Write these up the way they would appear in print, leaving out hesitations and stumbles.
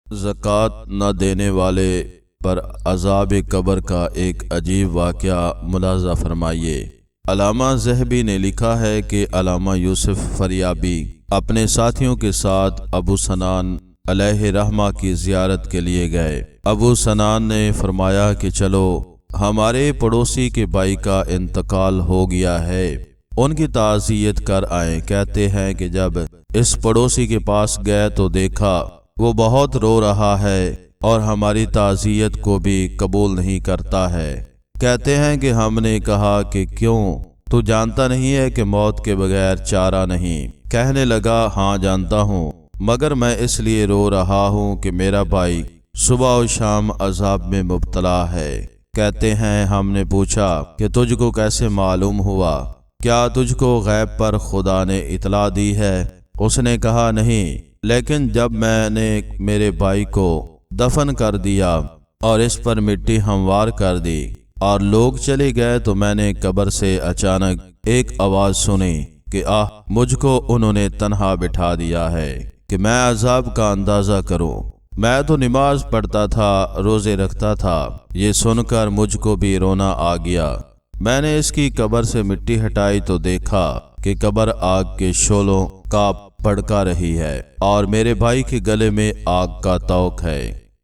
ज़कात न देने वाले पर अज़ाब कब्र का एक अजीब वाक़या मुलाज़ा फरमाइए। अलामा ज़हबी ने लिखा है कि अलामा यूसुफ फरियाबी अपने साथियों के साथ अबू सनान अलैहि रहमा की ज़ियारत के लिए गए। अबू सनान ने फरमाया कि चलो हमारे पड़ोसी के भाई का इंतकाल हो गया है, उनकी ताज़ियत कर आए। कहते हैं कि जब इस पड़ोसी के पास गए तो देखा वो बहुत रो रहा है और हमारी ताज़ियत को भी कबूल नहीं करता है। कहते हैं कि हमने कहा कि क्यों, तू जानता नहीं है कि मौत के बगैर चारा नहीं? कहने लगा, हाँ जानता हूँ, मगर मैं इसलिए रो रहा हूँ कि मेरा भाई सुबह और शाम अजाब में मुब्तला है। कहते हैं हमने पूछा कि तुझको कैसे मालूम हुआ? क्या तुझको गैब पर खुदा ने इतला दी है? उसने कहा नहीं, लेकिन जब मैंने मेरे भाई को दफन कर दिया और इस पर मिट्टी हमवार कर दी और लोग चले गए तो मैंने कब्र से अचानक एक आवाज़ सुनी कि आह, मुझको उन्होंने तन्हा बिठा दिया है कि मैं अजाब का अंदाज़ा करूं। मैं तो नमाज पढ़ता था, रोज़े रखता था। ये सुनकर मुझको भी रोना आ गया। मैंने इसकी कब्र से मिट्टी हटाई तो देखा कि कब्र आग के शोलों का भड़का रही है और मेरे भाई के गले में आग का तौक है।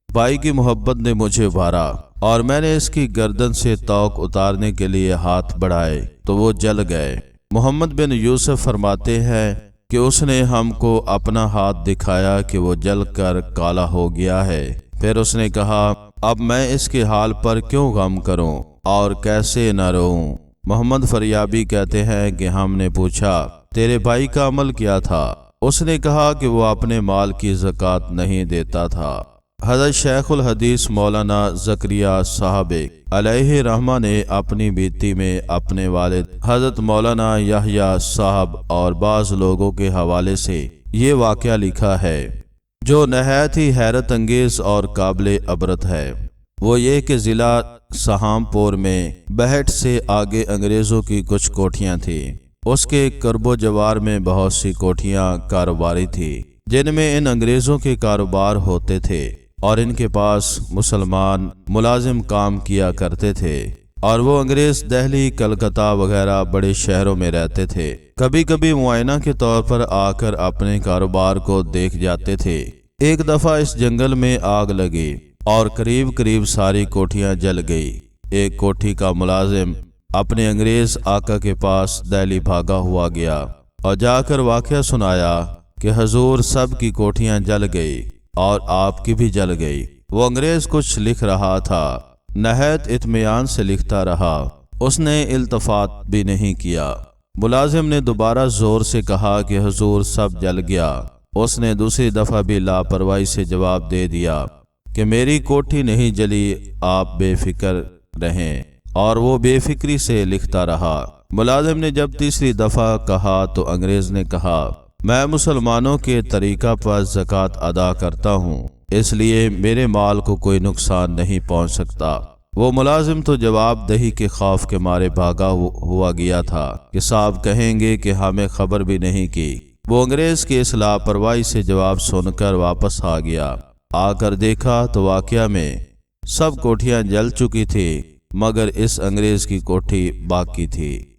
भाई की मोहब्बत ने मुझे उभारा और मैंने इसकी गर्दन से तौक उतारने के लिए हाथ बढ़ाए तो वो जल गए। मोहम्मद बिन यूसुफ फरमाते हैं कि उसने हमको अपना हाथ दिखाया कि वो जल कर काला हो गया है। फिर उसने कहा, अब मैं इसके हाल पर क्यों गम करूं और कैसे न रोऊं? मोहम्मद फरियाबी कहते हैं कि हमने पूछा, तेरे भाई का अमल क्या था? उसने कहा कि वो अपने माल की ज़कात नहीं देता था। हज़रत शेखुल हदीस मौलाना ज़करिया साहब अलैहि रहमा ने अपनी बीती में अपने वालिद हज़रत मौलाना यहया साहब और बाज़ लोगों के हवाले से ये वाक़या लिखा है जो नहायत ही हैरत अंगेज़ और काबिल अबरत है। वो ये कि ज़िला सहामपुर में बहट से आगे अंग्रेज़ों की कुछ कोठियाँ थीं। उसके करबो जवार में बहुत सी कोठियाँ कारोबारी थी जिनमें इन अंग्रेज़ों के कारोबार होते थे और इनके पास मुसलमान मुलाजिम काम किया करते थे और वो अंग्रेज़ दिल्ली, कलकत्ता वगैरह बड़े शहरों में रहते थे। कभी कभी मुआयना के तौर पर आकर अपने कारोबार को देख जाते थे। एक दफ़ा इस जंगल में आग लगी और करीब करीब सारी कोठियाँ जल गई। एक कोठी का मुलाजिम अपने अंग्रेज़ आका के पास दिल्ली भागा हुआ गया और जाकर वाक़या सुनाया कि हजूर सब की कोठियाँ जल गई और आपकी भी जल गई। वो अंग्रेज़ कुछ लिख रहा था, नहायत इत्मीनान से लिखता रहा, उसने इल्तफात भी नहीं किया। मुलाजिम ने दोबारा ज़ोर से कहा कि हजूर सब जल गया। उसने दूसरी दफ़ा भी लापरवाही से जवाब दे दिया कि मेरी कोठी नहीं जली, आप बेफिक्र रहें, और वो बेफिक्री से लिखता रहा। मुलाजिम ने जब तीसरी दफ़ा कहा तो अंग्रेज़ ने कहा, मैं मुसलमानों के तरीक़ा पर ज़कात अदा करता हूँ, इसलिए मेरे माल को कोई नुकसान नहीं पहुँच सकता। वो मुलाजिम तो जवाब दही के खौफ के मारे भागा हुआ गया था कि साहब कहेंगे कि हमें खबर भी नहीं की। वो अंग्रेज़ की इस लापरवाही से जवाब सुनकर वापस आ गया। आकर देखा तो वाक़या में सब कोठियाँ जल चुकी थी मगर इस अंग्रेज़ की कोठी बाकी थी।